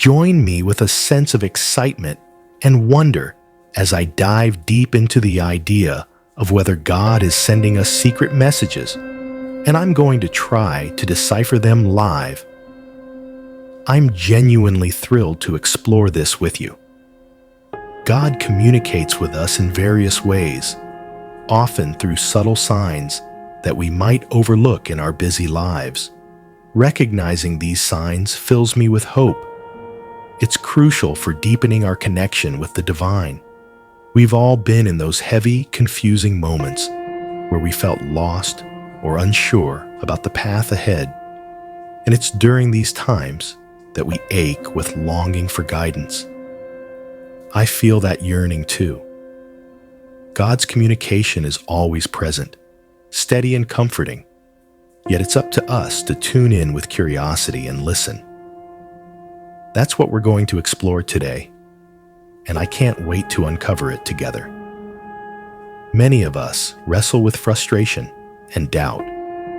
Join me with a sense of excitement and wonder as I dive deep into the idea of whether God is sending us secret messages, and I'm going to try to decipher them live. I'm genuinely thrilled to explore this with you. God communicates with us in various ways, often through subtle signs that we might overlook in our busy lives. Recognizing these signs fills me with hope. It's crucial for deepening our connection with the divine. We've all been in those heavy, confusing moments where we felt lost or unsure about the path ahead. And it's during these times that we ache with longing for guidance. I feel that yearning too. God's communication is always present, steady and comforting, yet it's up to us to tune in with curiosity and listen. That's what we're going to explore today, and I can't wait to uncover it together. Many of us wrestle with frustration and doubt,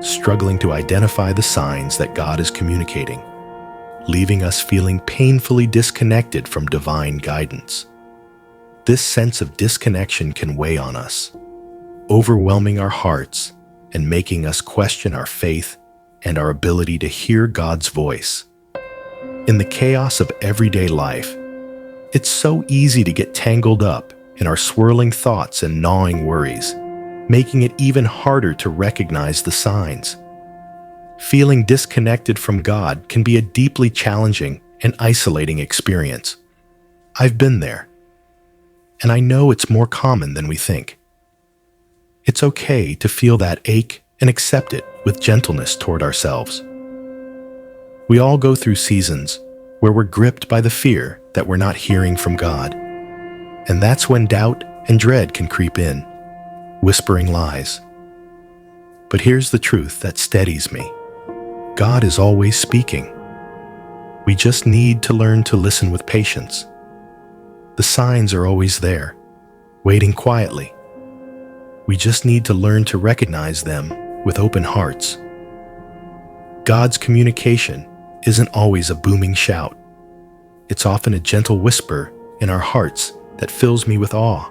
struggling to identify the signs that God is communicating, leaving us feeling painfully disconnected from divine guidance. This sense of disconnection can weigh on us, overwhelming our hearts and making us question our faith and our ability to hear God's voice. In the chaos of everyday life, it's so easy to get tangled up in our swirling thoughts and gnawing worries, making it even harder to recognize the signs. Feeling disconnected from God can be a deeply challenging and isolating experience. I've been there, and I know it's more common than we think. It's okay to feel that ache and accept it with gentleness toward ourselves. We all go through seasons where we're gripped by the fear that we're not hearing from God. And that's when doubt and dread can creep in, whispering lies. But here's the truth that steadies me. God is always speaking. We just need to learn to listen with patience. The signs are always there, waiting quietly. We just need to learn to recognize them with open hearts. God's communication isn't always a booming shout. It's often a gentle whisper in our hearts that fills me with awe.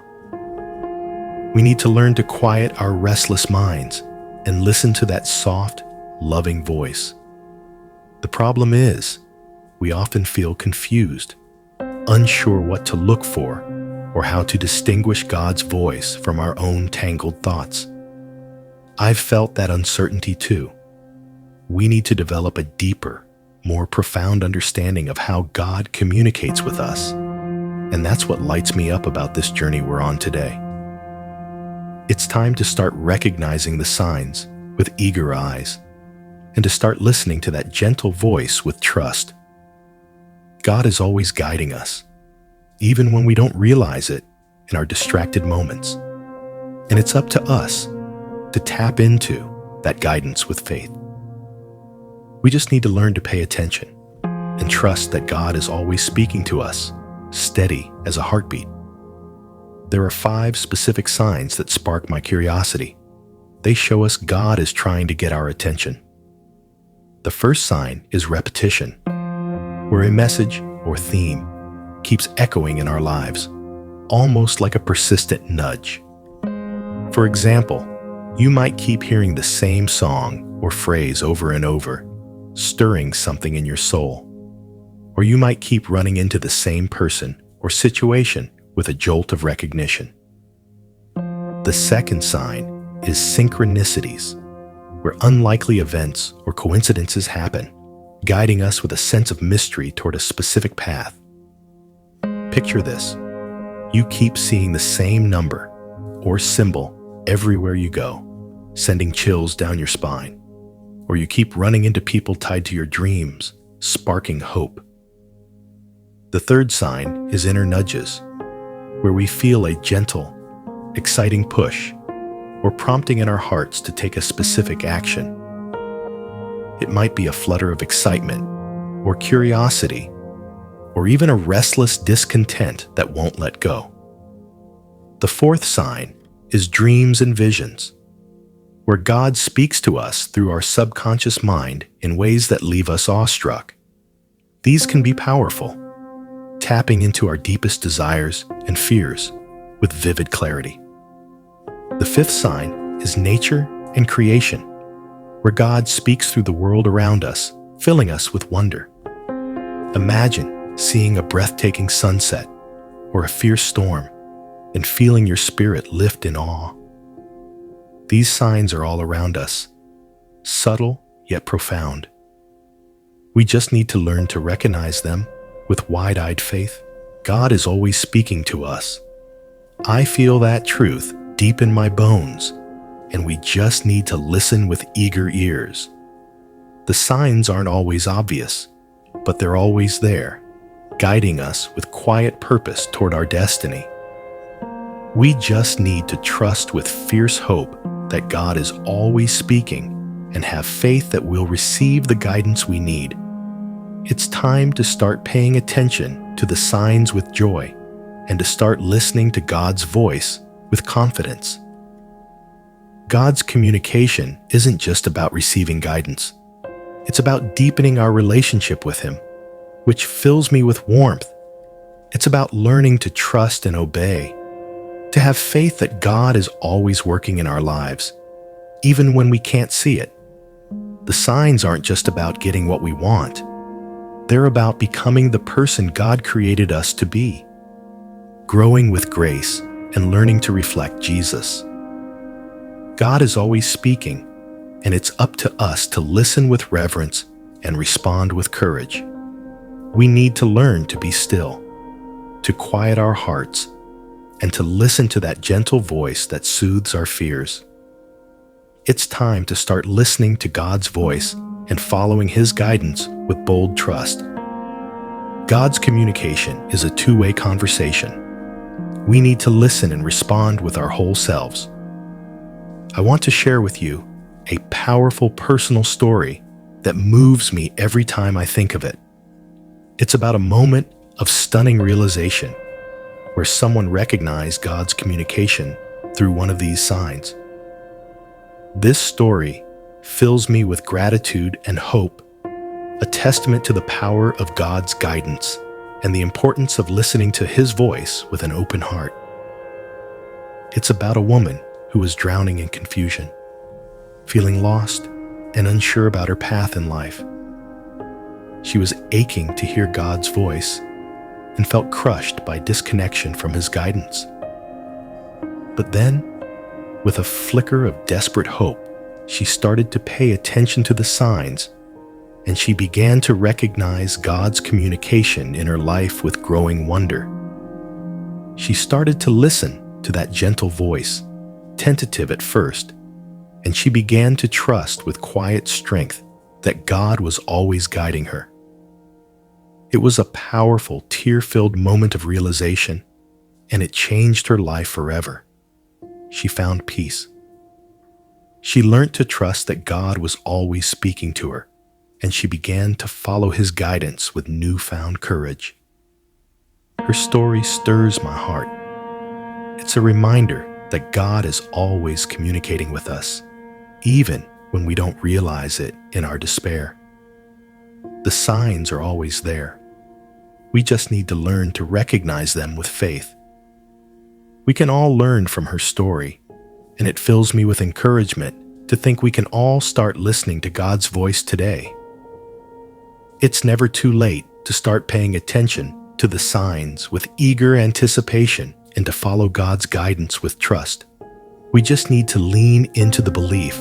We need to learn to quiet our restless minds and listen to that soft, loving voice. The problem is, we often feel confused, unsure what to look for or how to distinguish God's voice from our own tangled thoughts. I've felt that uncertainty too. We need to develop a deeper, more profound understanding of how God communicates with us. And that's what lights me up about this journey we're on today. It's time to start recognizing the signs with eager eyes and to start listening to that gentle voice with trust. God is always guiding us, even when we don't realize it in our distracted moments. And it's up to us to tap into that guidance with faith. We just need to learn to pay attention and trust that God is always speaking to us, steady as a heartbeat. There are 5 specific signs that spark my curiosity. They show us God is trying to get our attention. The first sign is repetition, where a message or theme keeps echoing in our lives, almost like a persistent nudge. For example, you might keep hearing the same song or phrase over and over, stirring something in your soul. Or you might keep running into the same person or situation with a jolt of recognition. The second sign is synchronicities, where unlikely events or coincidences happen, guiding us with a sense of mystery toward a specific path. Picture this. You keep seeing the same number or symbol everywhere you go, sending chills down your spine. Or you keep running into people tied to your dreams, sparking hope. The third sign is inner nudges, where we feel a gentle, exciting push or prompting in our hearts to take a specific action. It might be a flutter of excitement or curiosity, or even a restless discontent that won't let go. The fourth sign is dreams and visions, where God speaks to us through our subconscious mind in ways that leave us awestruck. These can be powerful, tapping into our deepest desires and fears with vivid clarity. The fifth sign is nature and creation, where God speaks through the world around us, filling us with wonder. Imagine seeing a breathtaking sunset or a fierce storm and feeling your spirit lift in awe. These signs are all around us, subtle yet profound. We just need to learn to recognize them with wide-eyed faith. God is always speaking to us. I feel that truth deep in my bones, and we just need to listen with eager ears. The signs aren't always obvious, but they're always there, guiding us with quiet purpose toward our destiny. We just need to trust with fierce hope that God is always speaking and have faith that we'll receive the guidance we need. It's time to start paying attention to the signs with joy and to start listening to God's voice with confidence. God's communication isn't just about receiving guidance. It's about deepening our relationship with Him, which fills me with warmth. It's about learning to trust and obey, to have faith that God is always working in our lives, even when we can't see it. The signs aren't just about getting what we want. They're about becoming the person God created us to be, growing with grace and learning to reflect Jesus. God is always speaking, and it's up to us to listen with reverence and respond with courage. We need to learn to be still, to quiet our hearts, and to listen to that gentle voice that soothes our fears. It's time to start listening to God's voice and following His guidance with bold trust. God's communication is a two-way conversation. We need to listen and respond with our whole selves. I want to share with you a powerful personal story that moves me every time I think of it. It's about a moment of stunning realization where someone recognized God's communication through one of these signs. This story fills me with gratitude and hope, a testament to the power of God's guidance and the importance of listening to His voice with an open heart. It's about a woman who was drowning in confusion, feeling lost and unsure about her path in life. She was aching to hear God's voice and felt crushed by disconnection from His guidance. But then, with a flicker of desperate hope, she started to pay attention to the signs, and she began to recognize God's communication in her life with growing wonder. She started to listen to that gentle voice, tentative at first, and she began to trust with quiet strength that God was always guiding her. It was a powerful, tear-filled moment of realization, and it changed her life forever. She found peace. She learned to trust that God was always speaking to her, and she began to follow His guidance with newfound courage. Her story stirs my heart. It's a reminder that God is always communicating with us, even when we don't realize it in our despair. The signs are always there. We just need to learn to recognize them with faith. We can all learn from her story, and it fills me with encouragement to think we can all start listening to God's voice today. It's never too late to start paying attention to the signs with eager anticipation and to follow God's guidance with trust. We just need to lean into the belief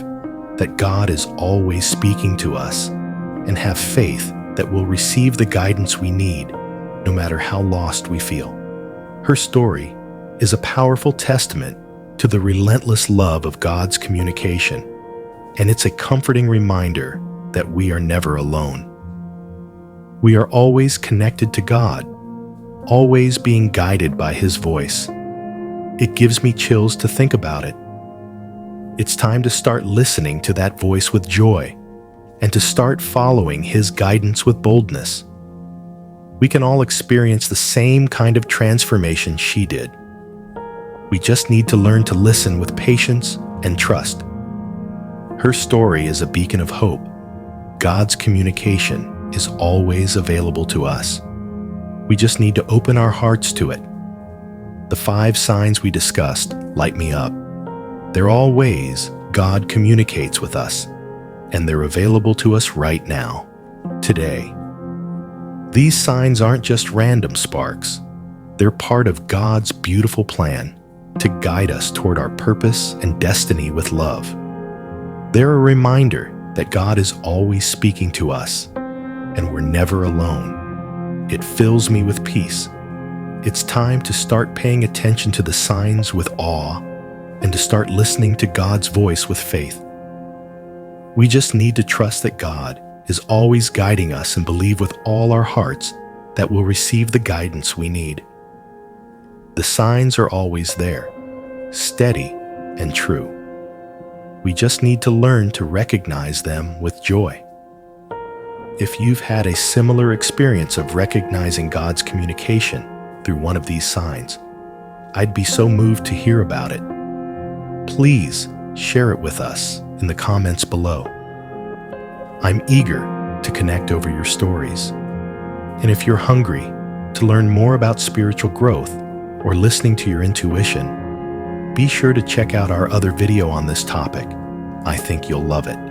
that God is always speaking to us and have faith that we'll receive the guidance we need, no matter how lost we feel. Her story is a powerful testament to the relentless love of God's communication, and it's a comforting reminder that we are never alone. We are always connected to God, always being guided by His voice. It gives me chills to think about it. It's time to start listening to that voice with joy and to start following His guidance with boldness. We can all experience the same kind of transformation she did. We just need to learn to listen with patience and trust. Her story is a beacon of hope. God's communication is always available to us. We just need to open our hearts to it. The 5 signs we discussed light me up. They're all ways God communicates with us, and they're available to us right now, today. These signs aren't just random sparks. They're part of God's beautiful plan to guide us toward our purpose and destiny with love. They're a reminder that God is always speaking to us, and we're never alone. It fills me with peace. It's time to start paying attention to the signs with awe and to start listening to God's voice with faith. We just need to trust that God is always guiding us and believe with all our hearts that we'll receive the guidance we need. The signs are always there, steady and true. We just need to learn to recognize them with joy. If you've had a similar experience of recognizing God's communication through one of these signs, I'd be so moved to hear about it. Please share it with us in the comments below. I'm eager to connect over your stories. And if you're hungry to learn more about spiritual growth or listening to your intuition, be sure to check out our other video on this topic. I think you'll love it.